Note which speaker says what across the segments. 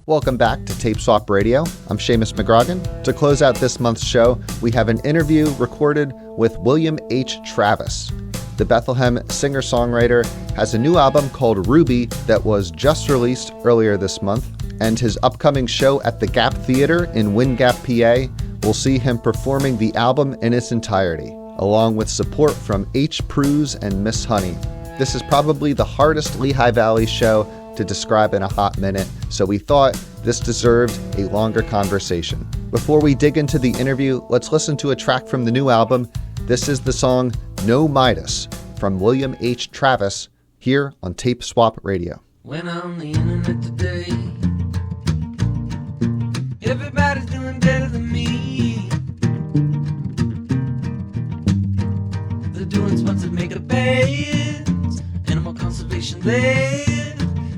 Speaker 1: Welcome back to Tape Swap Radio. I'm Shamus McGroggan. To close out this month's show, we have an interview recorded with William H. Travis. The Bethlehem singer-songwriter has a new album called Ruby that was just released earlier this month, and his upcoming show at the Gap Theater in Wind Gap, PA will see him performing the album in its entirety, along with support from Pruz and Miss Honey. This is probably the hardest Lehigh Valley show to describe in a hot minute, so we thought this deserved a longer conversation. Before we dig into the interview, let's listen to a track from the new album. This is the song No Midas from William H. Travis here on Tape Swap Radio.
Speaker 2: When on the internet today, everybody's doing better than me. They're doing sponsored makeup ads, animal conservation there.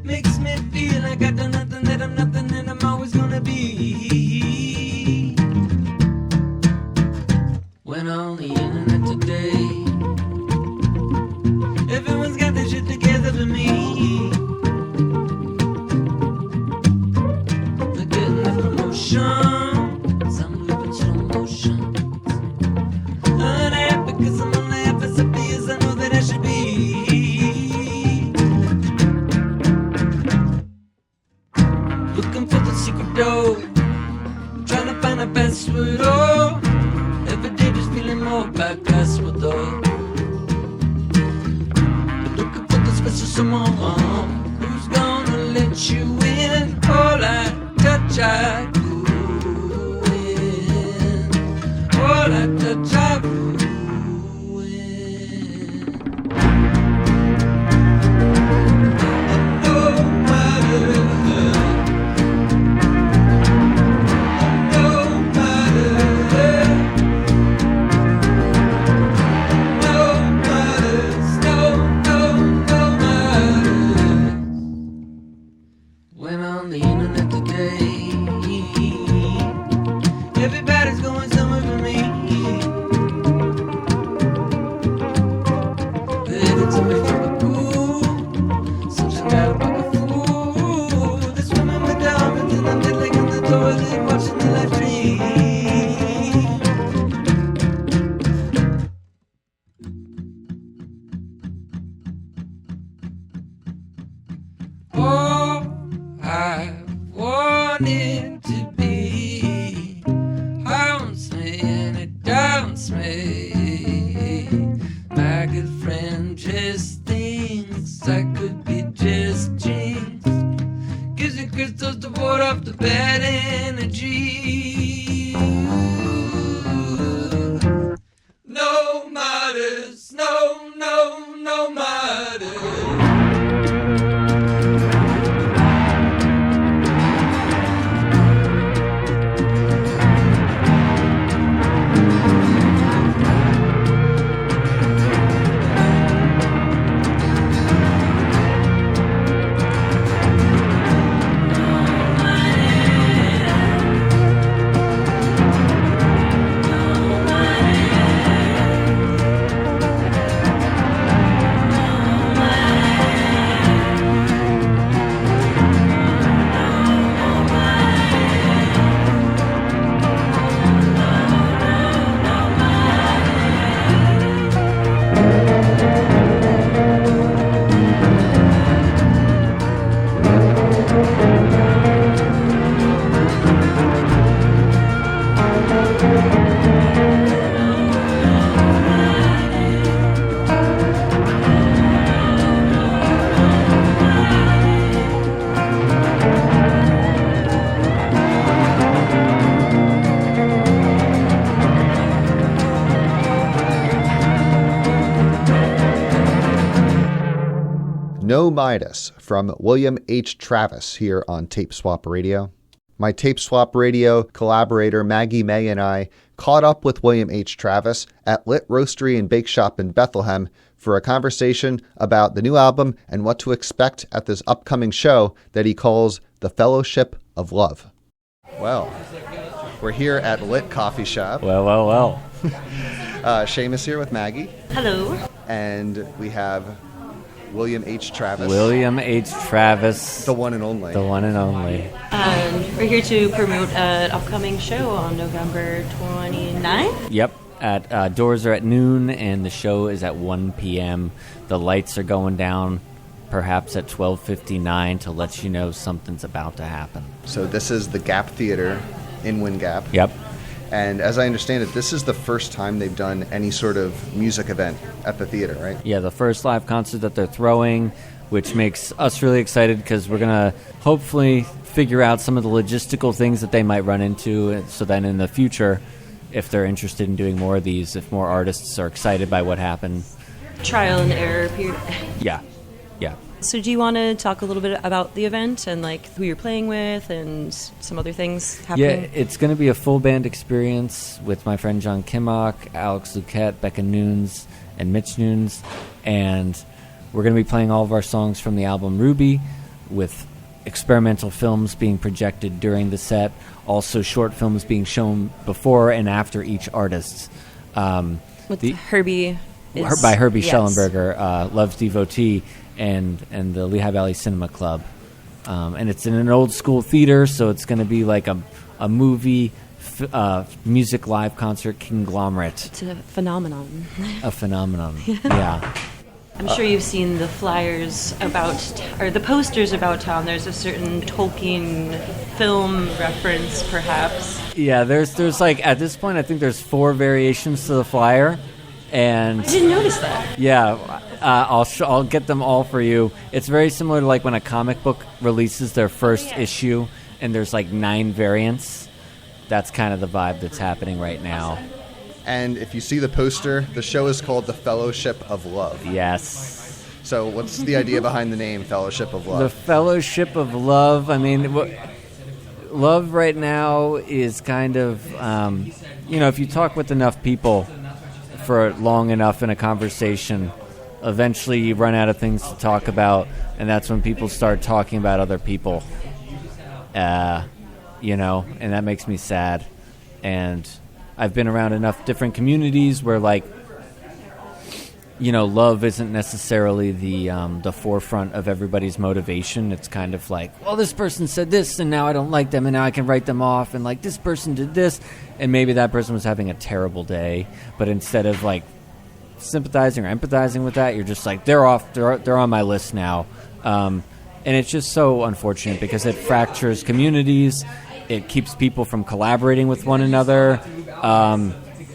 Speaker 2: Makes me feel like I done nothing, that I'm nothing, and I'm always gonna be. When on the internet today, everyone's got their shit together to me. They're getting the promotions, I'm living slow motions. Unhappy cause I'm only half as happy as I know that I should be. Looking for the secret door, trying to find a password, oh. Every day just feeling more back password though. Looking for the special someone who's gonna let you in. All I touch I ruin. All I touch I ruin. When on the internet today, everybody's going somewhere for me. They're headed to me from the pool, something out of like a fool. This woman with diamonds and I'm dead like on the toilet, watching the live stream. Oh, I wanted to be, haunts me and it daunts me. My good friend just thinks I could be just jinxed. Gives you crystals to ward off the bad energy. No matters, no matters.
Speaker 1: No Midas from William H. Travis here on Tape Swap Radio. My Tape Swap Radio collaborator Maggie May and I caught up with William H. Travis at Lit Roastery and Bakeshop in Bethlehem for a conversation about the new album and what to expect at this upcoming show that he calls The Fellowship of Love. Well, we're here at Lit Coffee Shop.
Speaker 3: Well.
Speaker 1: Shamus here with Maggie.
Speaker 4: Hello.
Speaker 1: And we have William H. Travis.
Speaker 3: William H. Travis.
Speaker 1: The one and only.
Speaker 3: The one and only.
Speaker 4: And we're here to promote an upcoming show on November 29th.
Speaker 3: Yep. Doors are at noon, and the show is at 1 p.m. The lights are going down perhaps at 12:59 to let you know something's about to happen.
Speaker 1: So this is the Gap Theater in Wind Gap.
Speaker 3: Yep.
Speaker 1: And as I understand it, this is the first time they've done any sort of music event at the theater, right?
Speaker 3: Yeah, the first live concert that they're throwing, which makes us really excited because we're going to hopefully figure out some of the logistical things that they might run into, so then in the future, if they're interested in doing more of these, if more artists are excited by what happened.
Speaker 4: Trial and error period.
Speaker 3: Yeah.
Speaker 4: So do you want to talk a little bit about the event and like who you're playing with and some other things happening?
Speaker 3: Yeah, it's going to be a full band experience with my friend John Kimmock, Alex Luquette, Becca Nunes, and Mitch Nunes. And we're going to be playing all of our songs from the album Ruby, with experimental films being projected during the set, also short films being shown before and after each artist.
Speaker 4: With Herbie.
Speaker 3: By Herbie Schellenberger, Love's Devotee, and the Lehigh Valley Cinema Club. And it's in an old school theater, so it's going to be like a movie, music live concert conglomerate.
Speaker 4: It's a phenomenon.
Speaker 3: A phenomenon, yeah.
Speaker 4: I'm sure you've seen the flyers or the posters about town. There's a certain Tolkien film reference, perhaps.
Speaker 3: Yeah, there's like, at this point, I think there's 4 variations to the flyer. And
Speaker 4: I didn't notice that.
Speaker 3: Yeah, I'll get them all for you. It's very similar to like when a comic book releases their first issue and there's like 9 variants. That's kind of the vibe that's happening right now.
Speaker 1: And if you see the poster, the show is called The Fellowship of Love.
Speaker 3: Yes.
Speaker 1: So what's the idea behind the name Fellowship of Love?
Speaker 3: The Fellowship of Love. I mean, love right now is kind of, if you talk with enough people for long enough in a conversation, eventually you run out of things to talk about, and that's when people start talking about other people. And that makes me sad. And I've been around enough different communities where, like, love isn't necessarily the forefront of everybody's motivation. It's kind of like, well, this person said this, and now I don't like them, and now I can write them off, and like this person did this, and maybe that person was having a terrible day, but instead of like sympathizing or empathizing with that, you're just like, they're off, they're on my list now, and it's just so unfortunate because it fractures communities, it keeps people from collaborating with one another.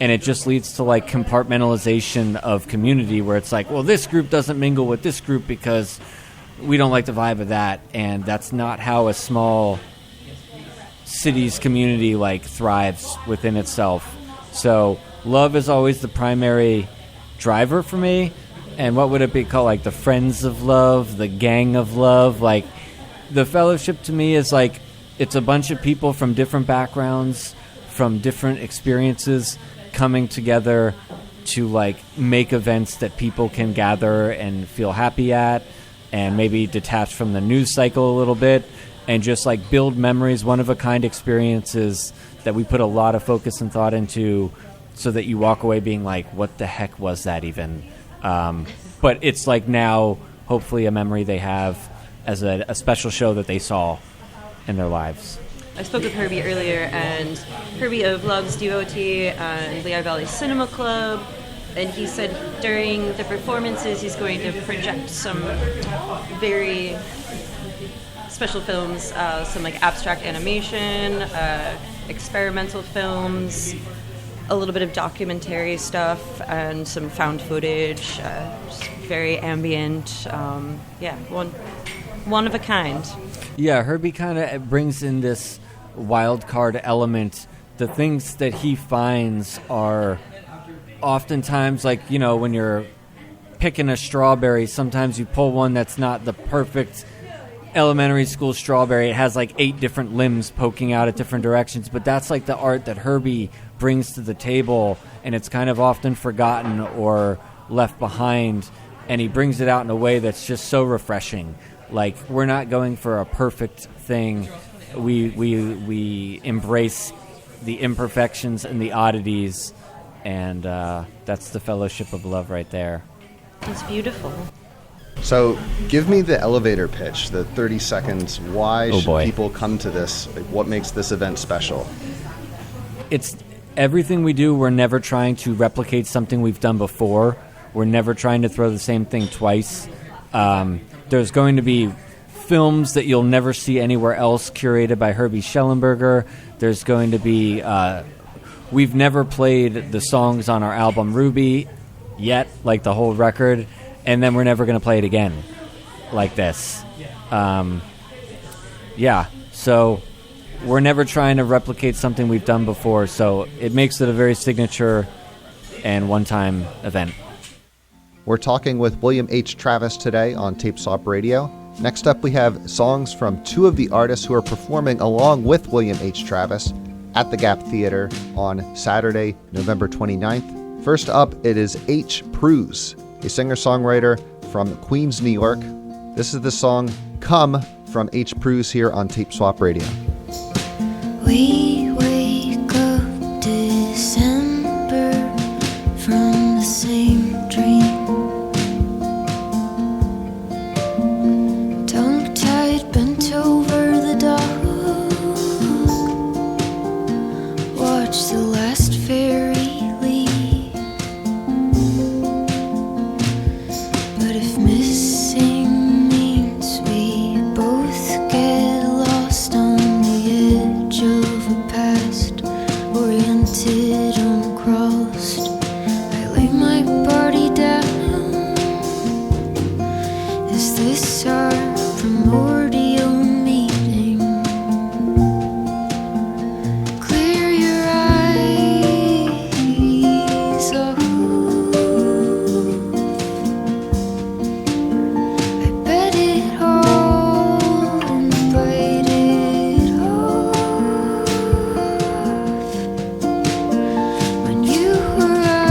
Speaker 3: And it just leads to like compartmentalization of community where it's like, well, this group doesn't mingle with this group because we don't like the vibe of that. And that's not how a small city's community like thrives within itself. So love is always the primary driver for me. And what would it be called? Like the friends of love, the gang of love. Like the fellowship to me is like, it's a bunch of people from different backgrounds, from different experiences, coming together to like make events that people can gather and feel happy at, and maybe detach from the news cycle a little bit, and just like build memories, one-of-a-kind experiences that we put a lot of focus and thought into, so that you walk away being like, what the heck was that even? But it's like now hopefully a memory they have as a special show that they saw in their lives.
Speaker 4: I spoke with Herbie earlier, and Herbie of Love's Devotee and Lehigh Valley Cinema Club, and he said during the performances he's going to project some very special films, some like abstract animation, experimental films, a little bit of documentary stuff, and some found footage, just very ambient, one of a kind.
Speaker 3: Yeah, Herbie kind of brings in this wild card element. The things that he finds are oftentimes like, when you're picking a strawberry, sometimes you pull one that's not the perfect elementary school strawberry. It has like 8 different limbs poking out at different directions, but that's like the art that Herbie brings to the table, and it's kind of often forgotten or left behind, and he brings it out in a way that's just so refreshing. Like, we're not going for a perfect thing. We embrace the imperfections and the oddities, and that's the fellowship of love right there.
Speaker 4: It's beautiful.
Speaker 1: So give me the elevator pitch, the 30 seconds. Why should people come to this? Like, what makes this event special?
Speaker 3: It's everything we do. We're never trying to replicate something we've done before. We're never trying to throw the same thing twice. There's going to be films that you'll never see anywhere else curated by Herbie Schellenberger. There's going to be... we've never played the songs on our album Ruby yet, like the whole record, and then we're never going to play it again like this. So we're never trying to replicate something we've done before, so it makes it a very signature and one-time event.
Speaker 1: We're talking with William H. Travis today on Tape Swap Radio. Next up, we have songs from two of the artists who are performing along with William H. Travis at the Gap Theater on Saturday, November 29th. First up, it is H. Pruz, a singer-songwriter from Queens, New York. This is the song Come from H. Pruz here on Tape Swap Radio.
Speaker 5: We wake up December from the same dream. Tongue-tied, bent over the dog. Watch the last fairy leave. But if missing means we both get lost on the edge of a past, oriented, uncrossed, I lay my body down. Is this our primordial meeting? Clear your eyes off. I bet it all and bite it off. When you arrive,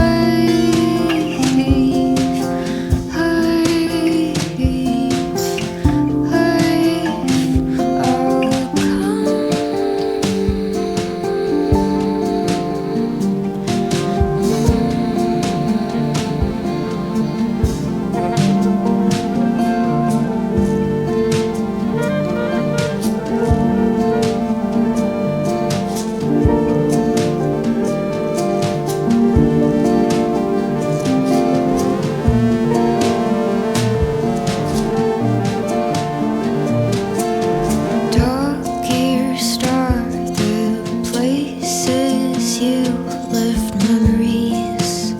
Speaker 5: dog ear star, the places you left memories.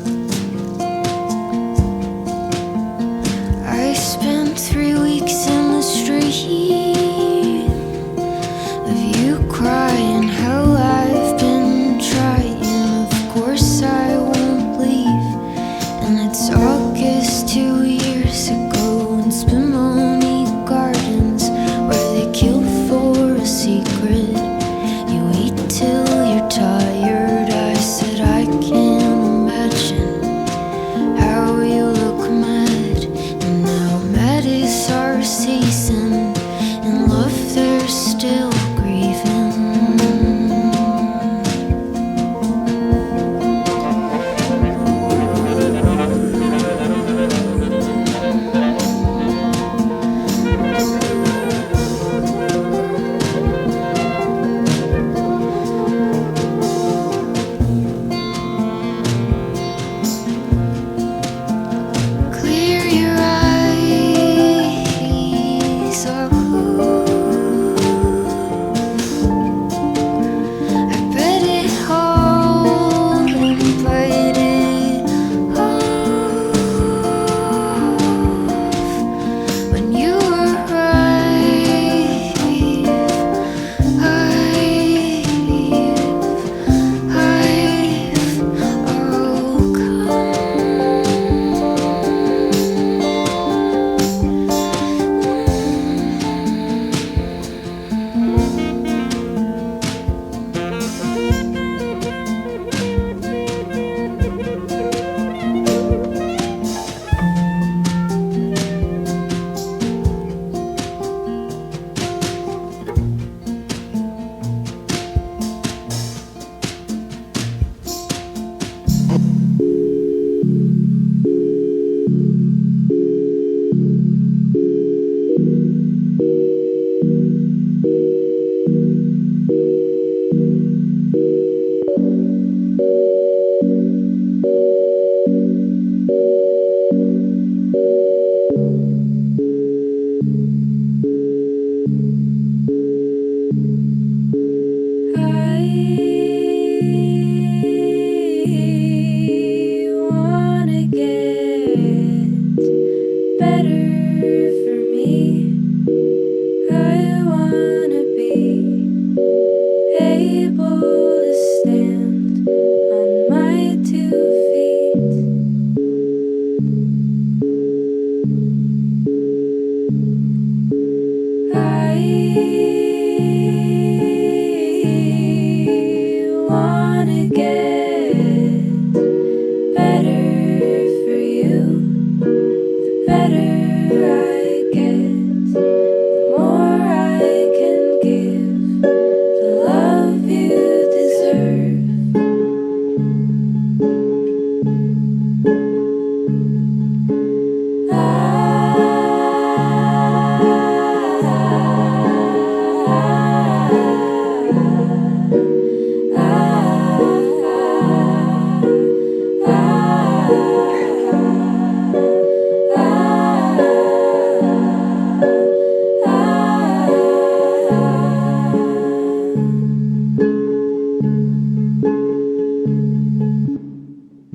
Speaker 5: I spent 3 weeks in the street of you crying how I've been trying. Of course I won't leave. And it's August 2 years ago in Spumoni Gardens, where they kill for a secret. You eat till you're tired. I said I can't imagine how you look mad. And now mad is our season. In love they're still grieving. Clear your eyes off.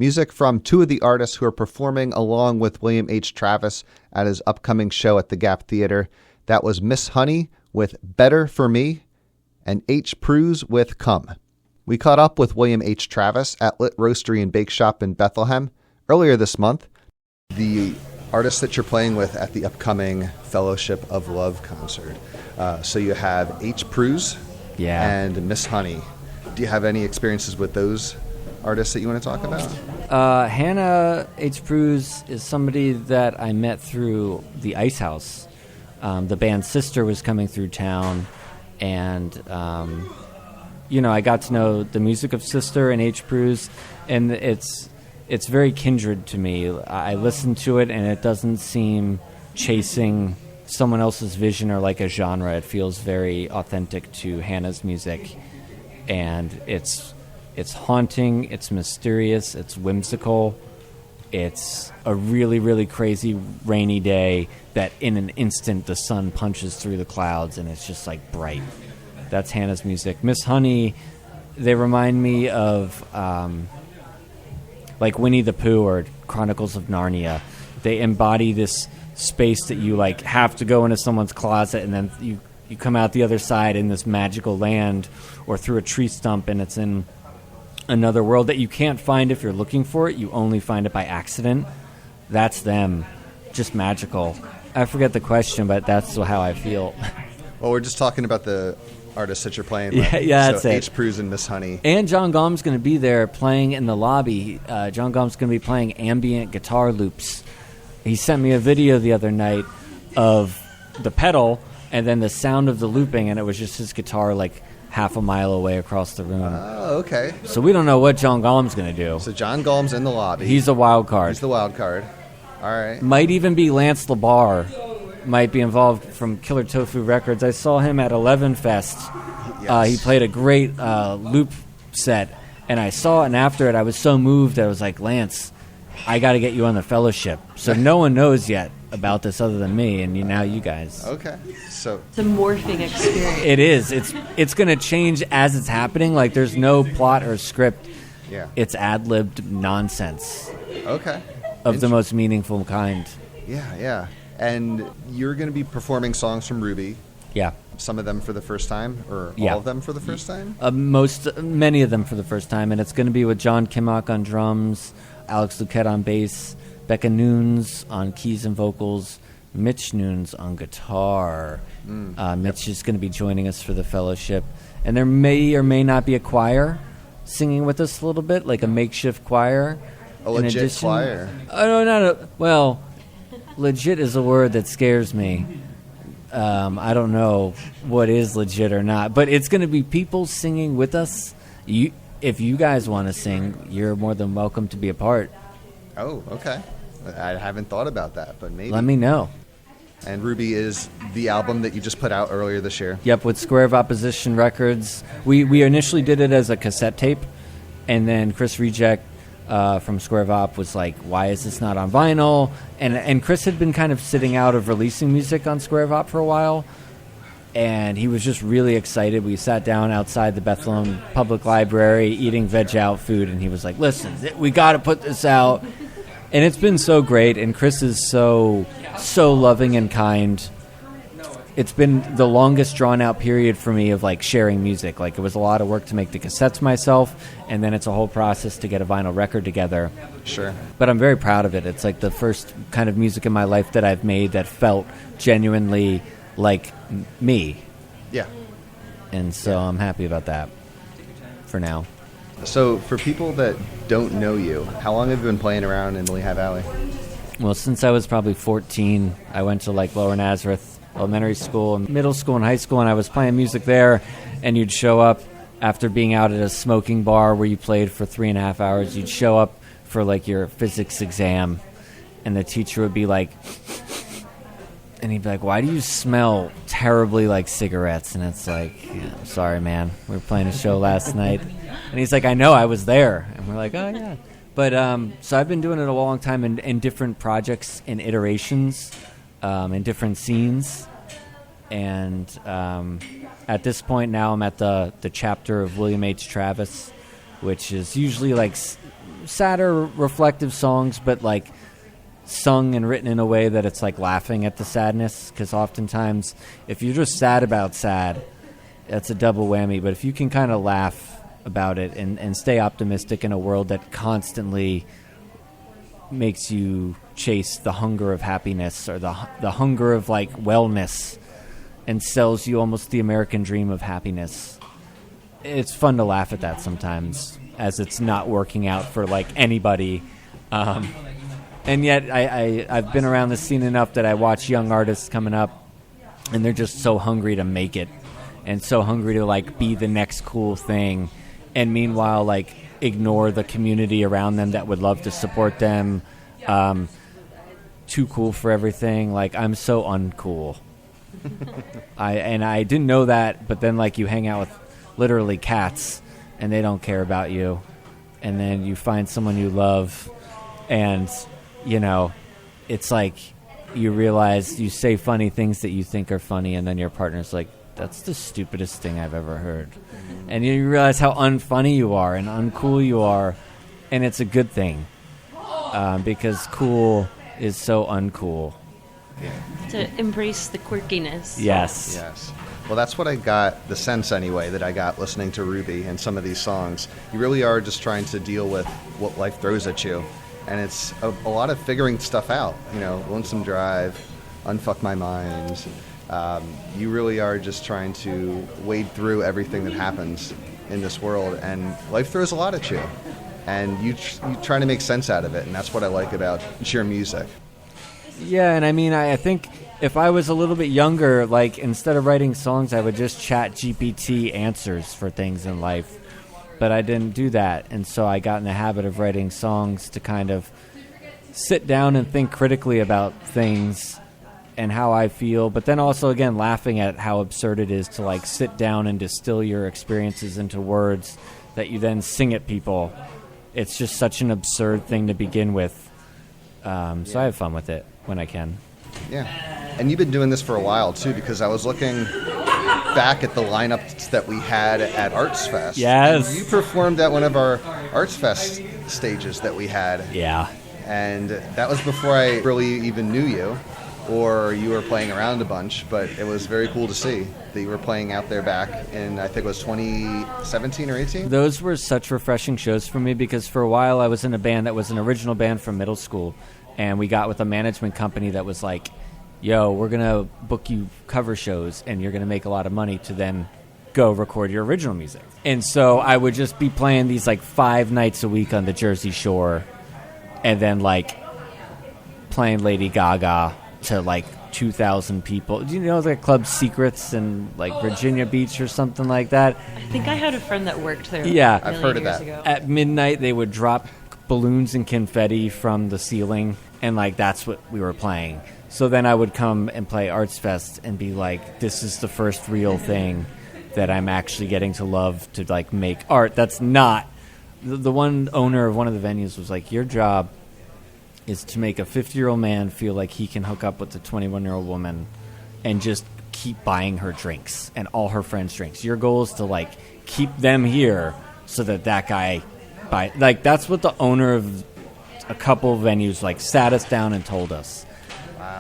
Speaker 1: Music from two of the artists who are performing along with William H. Travis at his upcoming show at the Gap Theater. That was Miss Honey with Better For Me and H. Pruz with Come. We caught up with William H. Travis at Lit Roastery and Bakeshop in Bethlehem earlier this month. The artists that you're playing with at the upcoming Fellowship of Love concert. So you have H. Pruz and Miss Honey. Do you have any experiences with those artists that you want to talk about?
Speaker 3: Hannah H. Pruz is somebody that I met through the Ice House. The band's sister was coming through town, and I got to know the music of Sister and H. Pruz, and it's very kindred to me. I listen to it, and it doesn't seem chasing someone else's vision or like a genre. It feels very authentic to Hannah's music, and it's haunting, it's mysterious, it's whimsical. It's a really, really crazy rainy day that in an instant the sun punches through the clouds and it's just like bright. That's Hannah's music. Miss Honey, they remind me of like Winnie the Pooh or Chronicles of Narnia. They embody this space that you like have to go into someone's closet and then you come out the other side in this magical land or through a tree stump and it's in another world that you can't find if you're looking for it. You only find it by accident. That's them. Just magical. I forget the question, but that's how I feel.
Speaker 1: Well, we're just talking about the artists that you're playing with.
Speaker 3: Yeah, that's
Speaker 1: so
Speaker 3: it.
Speaker 1: H. Pruz and Miss Honey.
Speaker 3: And John Gom's going to be there playing in the lobby. John Gom's going to be playing ambient guitar loops. He sent me a video the other night of the pedal and then the sound of the looping, and it was just his guitar like half a mile away across the room.
Speaker 1: Oh, okay.
Speaker 3: So we don't know what John Gom's going to do.
Speaker 1: So John Gom's in the lobby.
Speaker 3: He's a wild card.
Speaker 1: He's the wild card. All right.
Speaker 3: Might even be Lance LeBar. Might be involved from Killer Tofu Records. I saw him at 11 Fest.
Speaker 1: Yes.
Speaker 3: He played a great loop set, and I saw it, and after it, I was so moved. I was like, Lance, I got to get you on the Fellowship. So no one knows yet about this other than me, and now you guys.
Speaker 1: Okay. So
Speaker 4: It's a morphing experience.
Speaker 3: It is. It's going to change as it's happening. Like, there's no plot or script.
Speaker 1: yeah.
Speaker 3: It's ad-libbed nonsense
Speaker 1: Okay.
Speaker 3: of the most meaningful kind.
Speaker 1: Yeah. And you're going to be performing songs from Ruby.
Speaker 3: Yeah.
Speaker 1: Some of them for the first time, or
Speaker 3: Yeah.
Speaker 1: all of them for the first time?
Speaker 3: Many of them for the first time, and it's going to be with John Kimmock on drums, Alex Luquette on bass, Becca Nunes on keys and vocals, Mitch Nunes on guitar. Mitch is going to be joining us for the Fellowship, and there may or may not be a choir singing with us a little bit, like a makeshift choir.
Speaker 1: A legit choir?
Speaker 3: Oh, no. Well, legit is a word that scares me. I don't know what is legit or not, but it's going to be people singing with us. If you guys want to sing, you're more than welcome to be a part.
Speaker 1: Oh, okay. I haven't thought about that, but maybe.
Speaker 3: Let me know.
Speaker 1: And Ruby is the album that you just put out earlier this year.
Speaker 3: Yep, with Square of Opposition Records. We initially did it as a cassette tape, and then Chris Reject from Square of Op was like, why is this not on vinyl? And Chris had been kind of sitting out of releasing music on Square of Op for a while, and he was just really excited. We sat down outside the Bethlehem Public Library eating veg out food, and he was like, listen, we got to put this out. And it's been so great, and Chris is so loving and kind. It's been the longest drawn-out period for me of, like, sharing music. Like, it was a lot of work to make the cassettes myself, and then it's a whole process to get a vinyl record together.
Speaker 1: Sure.
Speaker 3: But I'm very proud of it. It's, like, the first kind of music in my life that I've made that felt genuinely like me.
Speaker 1: Yeah.
Speaker 3: And so I'm happy about that for now.
Speaker 1: So for people that don't know you, how long have you been playing around in the Lehigh Valley?
Speaker 3: Well, since I was probably 14, I went to like Lower Nazareth Elementary School, and middle school, and high school, and I was playing music there. And you'd show up after being out at a smoking bar where you played for 3.5 hours. You'd show up for like your physics exam, and the teacher would be like, and he'd be like, why do you smell terribly like cigarettes? And it's like, yeah, sorry, man. We were playing a show last night. And he's like, I know, I was there. And we're like, oh, yeah. But so I've been doing it a long time in different projects and iterations, in different scenes. And at this point now I'm at the chapter of William H. Travis, which is usually like sadder, reflective songs, but like sung and written in a way that it's like laughing at the sadness. Because oftentimes, if you're just sad about sad, that's a double whammy. But if you can kind of laugh about it and stay optimistic in a world that constantly makes you chase the hunger of happiness or the hunger of like wellness and sells you almost the American dream of happiness, it's fun to laugh at that sometimes, as it's not working out for like anybody. And yet I've been around the scene enough that I watch young artists coming up, and they're just so hungry to make it and so hungry to like be the next cool thing, and meanwhile like ignore the community around them that would love to support them. Too cool for everything. Like, I'm so uncool. I didn't know that, but then like you hang out with literally cats and they don't care about you, and then you find someone you love, and you know, it's like you realize you say funny things that you think are funny, and then your partner's like, that's the stupidest thing I've ever heard. And you realize how unfunny you are and uncool you are, and it's a good thing, because cool is so uncool.
Speaker 4: To embrace the quirkiness.
Speaker 3: Yes.
Speaker 1: Yes. Well, that's what I got, the sense anyway, that I got listening to Ruby and some of these songs. You really are just trying to deal with what life throws at you. And it's a lot of figuring stuff out. You know, Lonesome Drive, Unfuck My Mind. You really are just trying to wade through everything that happens in this world. And life throws a lot at you. And you try to make sense out of it. And that's what I like about your music.
Speaker 3: Yeah, and I mean, I think if I was a little bit younger, like, instead of writing songs, I would just chat GPT answers for things in life. But I didn't do that, and so I got in the habit of writing songs to kind of sit down and think critically about things and how I feel, but then also, again, laughing at how absurd it is to, like, sit down and distill your experiences into words that you then sing at people. It's just such an absurd thing to begin with. So I have fun with it when I can.
Speaker 1: Yeah. And you've been doing this for a while, too, because I was looking back at the lineups that we had at Arts Fest.
Speaker 3: Yes.
Speaker 1: And you performed at one of our Arts Fest stages that we had.
Speaker 3: Yeah.
Speaker 1: And that was before I really even knew you, or you were playing around a bunch, but it was very cool to see that you were playing out there back in, I think it was 2017 or 18?
Speaker 3: Those were such refreshing shows for me, because for a while I was in a band that was an original band from middle school, and we got with a management company that was like, yo, we're going to book you cover shows, and you're going to make a lot of money to then go record your original music. And so I would just be playing these like 5 nights a week on the Jersey Shore, and then like playing Lady Gaga to like 2,000 people. Do you know the Club Secrets in like Virginia Beach or something like that?
Speaker 4: I think I had a friend that worked there.
Speaker 3: Yeah.
Speaker 1: I've heard of that.
Speaker 4: Ago.
Speaker 3: At midnight, they would drop balloons and confetti from the ceiling, and like that's what we were playing. So then I would come and play Arts Fest and be like, this is the first real thing that I'm actually getting to love, to like make art. That's not... The one owner of one of the venues was like, your job is to make a 50-year-old man feel like he can hook up with a 21-year-old woman and just keep buying her drinks and all her friends' drinks. Your goal is to like keep them here so that guy buy... Like, that's what the owner of a couple of venues like sat us down and told us.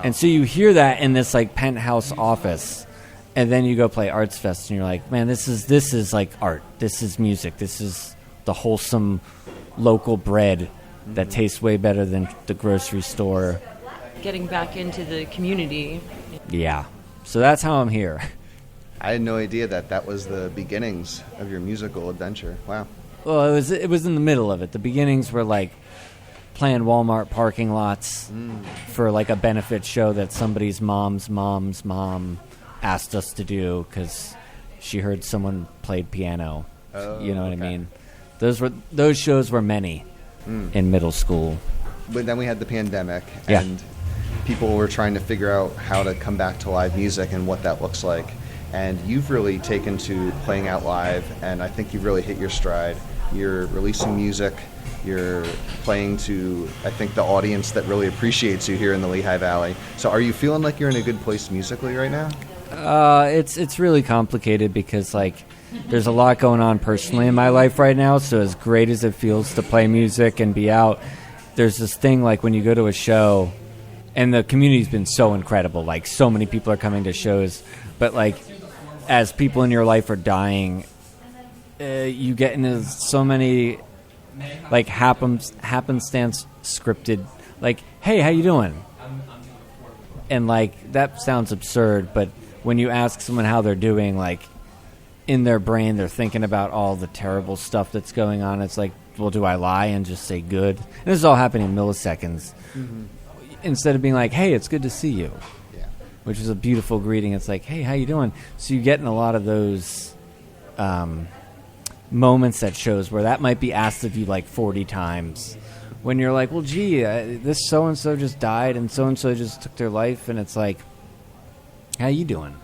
Speaker 3: And so you hear that in this like penthouse office, and then you go play Arts Fest, and you're like, man, this is like art. This is music. This is the wholesome local bread that tastes way better than the grocery store.
Speaker 4: Getting back into the community.
Speaker 3: Yeah. So that's how I'm here.
Speaker 1: I had no idea that was the beginnings of your musical adventure. Wow.
Speaker 3: Well, it was in the middle of it. The beginnings were like playing Walmart parking lots for like a benefit show that somebody's mom's mom asked us to do because she heard someone played piano.
Speaker 1: Oh,
Speaker 3: you know what
Speaker 1: okay.
Speaker 3: I mean? Those shows were many in middle school.
Speaker 1: But then we had the pandemic,
Speaker 3: Yeah.
Speaker 1: and people were trying to figure out how to come back to live music and what that looks like. And you've really taken to playing out live, and I think you've really hit your stride. You're releasing music. You're playing to, I think, the audience that really appreciates you here in the Lehigh Valley. So are you feeling like you're in a good place musically right now?
Speaker 3: It's really complicated because, like, there's a lot going on personally in my life right now, so as great as it feels to play music and be out, there's this thing, like, when you go to a show, and the community's been so incredible, like, so many people are coming to shows, but, like, as people in your life are dying, you get into so many, like, happenstance scripted, like, hey, how you doing? And, like, that sounds absurd, but when you ask someone how they're doing, like, in their brain, they're thinking about all the terrible stuff that's going on. It's like, well, do I lie and just say good? And this is all happening in milliseconds. Mm-hmm. Instead of being like, hey, it's good to see you, which is a beautiful greeting. It's like, hey, how you doing? So you get in a lot of those moments at shows where that might be asked of you like 40 times. When you're like, well, gee, this so-and-so just died and so-and-so just took their life. And it's like, how you doing?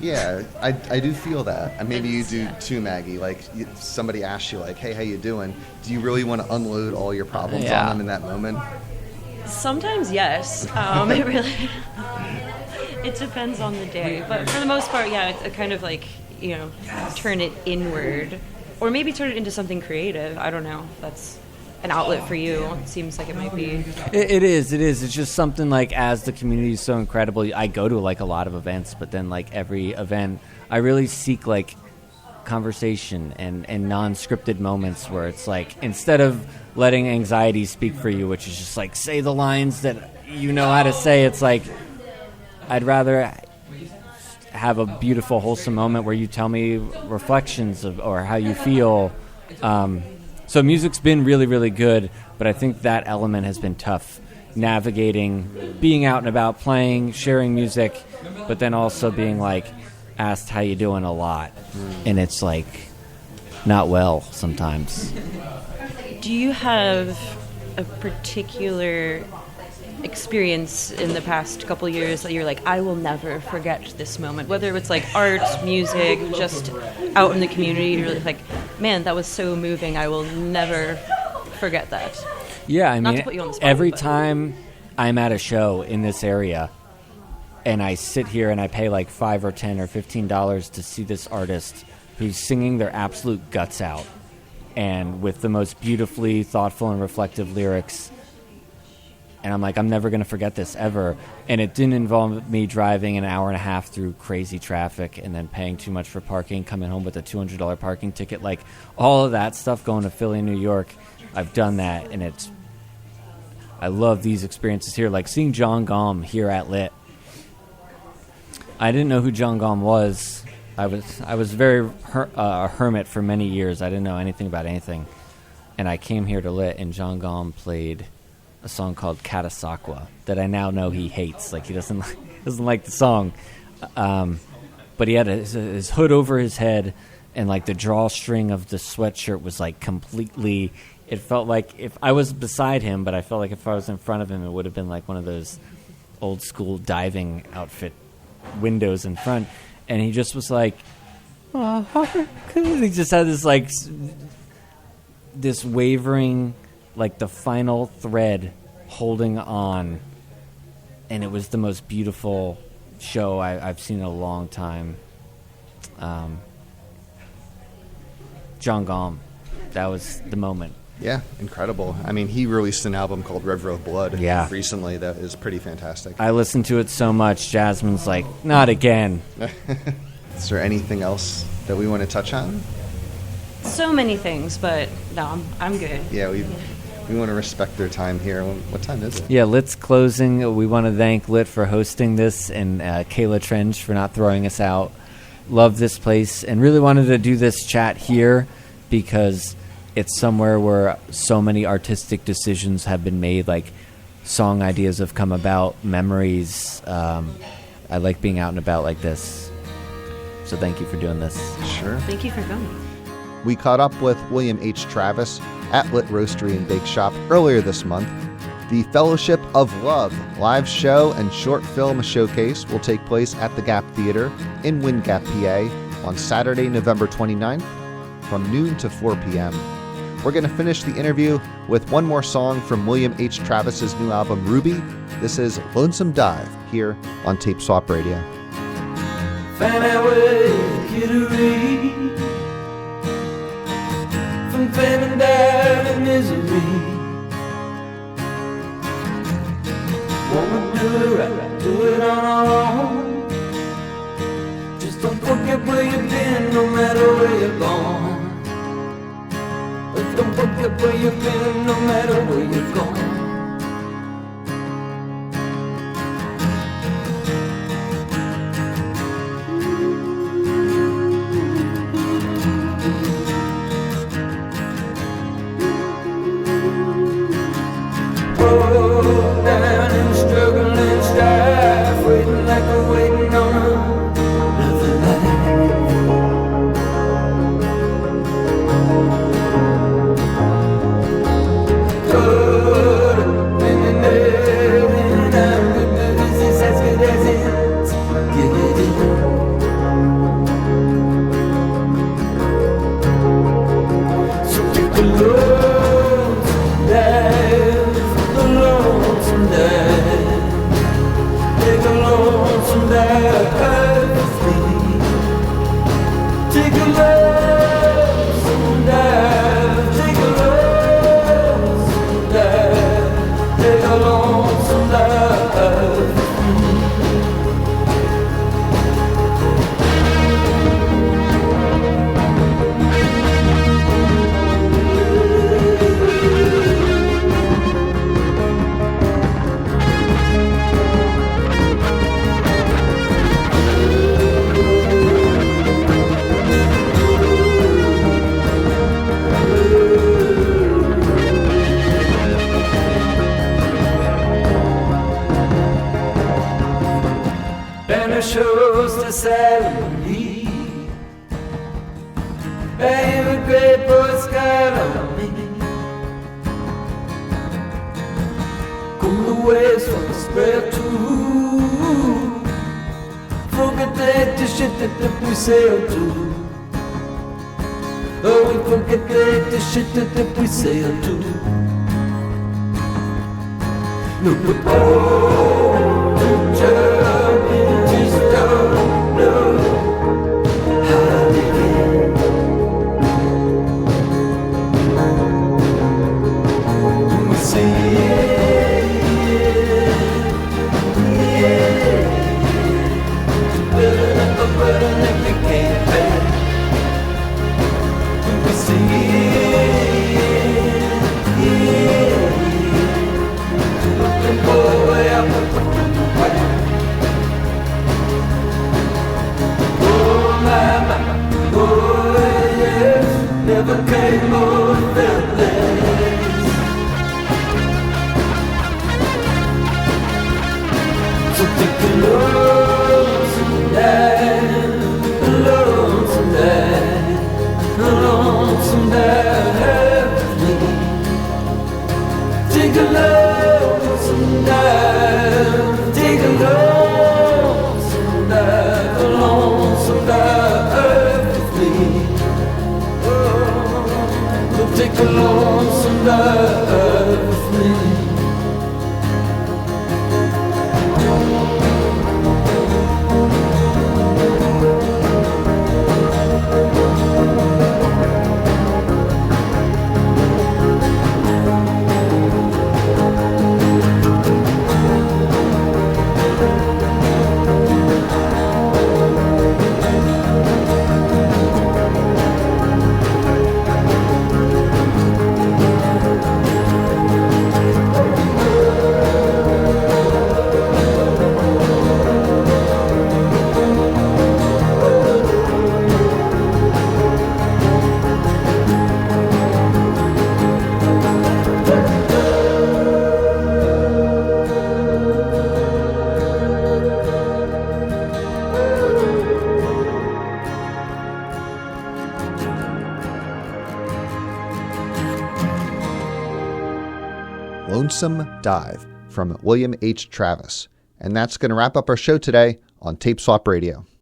Speaker 1: Yeah, I do feel that. And maybe you do too, Maggie. Like, somebody asks you, like, hey, how you doing? Do you really want to unload all your problems on them in that moment?
Speaker 4: Sometimes, yes. It really... It depends on the day. But for the most part, yeah, it's kind of like, you know, turn it inward. Or maybe turn it into something creative. I don't know. That's an outlet for you. It seems like it might be.
Speaker 3: It is. It's just something like, as the community is so incredible, I go to like a lot of events, but then like every event, I really seek like conversation and non-scripted moments where it's like, instead of letting anxiety speak for you, which is just like, say the lines that you know how to say, it's like, I'd rather have a beautiful, wholesome moment where you tell me reflections of or how you feel. So music's been really, really good, but I think that element has been tough, navigating, being out and about, playing, sharing music, but then also being like asked how you doing a lot, and it's like not well sometimes.
Speaker 4: Do you have a particular experience in the past couple years that you're like, I will never forget this moment, whether it's like art, music, just out in the community, you're like, man, that was so moving, I will never forget that?
Speaker 3: Yeah, I
Speaker 4: Not
Speaker 3: mean,
Speaker 4: to put you on the spot,
Speaker 3: every
Speaker 4: but
Speaker 3: time I'm at a show in this area and I sit here and I pay like $5 or $10 or $15 to see this artist who's singing their absolute guts out and with the most beautifully thoughtful and reflective lyrics, and I'm like, I'm never going to forget this ever. And it didn't involve me driving an hour and a half through crazy traffic and then paying too much for parking, coming home with a $200 parking ticket. Like, all of that stuff, going to Philly, New York, I've done that. And I love these experiences here. Like seeing John Gaume here at Lit. I didn't know who John Gaume was. I was very a hermit for many years. I didn't know anything about anything. And I came here to Lit, and John Gaume played a song called Catasauqua that I now know he hates. Like, he doesn't like the song. But he had his hood over his head, and like the drawstring of the sweatshirt was like completely, it felt like if I was beside him, but I felt like if I was in front of him, it would have been like one of those old school diving outfit windows in front. And he just was like, oh, he just had this like this wavering, like the final thread holding on, and it was the most beautiful show I've seen in a long time. John Gaume, that was the moment.
Speaker 1: Yeah, incredible. I mean, he released an album called River of Blood recently that is pretty fantastic.
Speaker 3: I listened to it so much, Jasmine's like, not again.
Speaker 1: Is there anything else that we want to touch on?
Speaker 4: So many things, but no, I'm good.
Speaker 1: Yeah, we want to respect their time here. What time is it?
Speaker 3: Yeah, Lit's closing. We want to thank Lit for hosting this, and Kayla Trench for not throwing us out. Love this place, and really wanted to do this chat here because it's somewhere where so many artistic decisions have been made, like song ideas have come about, memories. I like being out and about like this. So thank you for doing this.
Speaker 1: Sure.
Speaker 4: Thank you for coming.
Speaker 1: We caught up with William H. Travis at Lit Roastery and Bakeshop earlier this month. The Fellowship of Love live show and short film showcase will take place at the Gap Theater in Wind Gap, PA on Saturday, November 29th from noon to 4 p.m. We're going to finish the interview with one more song from William H. Travis's new album, Ruby. This is Lonesome Dive here on Tape Swap Radio.
Speaker 2: find our way to Kittery, from fame and doubt and misery. Wanna do it right, do it on our own. Just don't forget where you've been, no matter where you're gone. But don't forget where you've been, no matter where you're gone. Down and struggling strife, waiting like we're waiting on another life. Caught up in the net, and I'm good as it's as good as it's getting. So take a look dive, the lonesome dive, take a lonesome dive with me. Take a lonesome dive, take a lonesome dive, take a lonesome dive with me. Banner shows to silently, I am a great boy scout on me. Come the west from the spread to forget that the shit that we sail to. Oh, we forget that the shit that we sail to. No, but oh, child, you just don't know how to get. We see it, yeah. Burden if we can't bear. We see it, yeah. Looking for a way out, oh my, oh yes, never came or felt less. So take a lonesome dive, a lonesome dive, a lonesome dive with me. Take a lonesome dive, take a lonesome dive, a lonesome dive with me. Oh, take a lonesome dive with me.
Speaker 1: Lonesome Dive from William H. Travis. And that's going to wrap up our show today on Tape Swap Radio.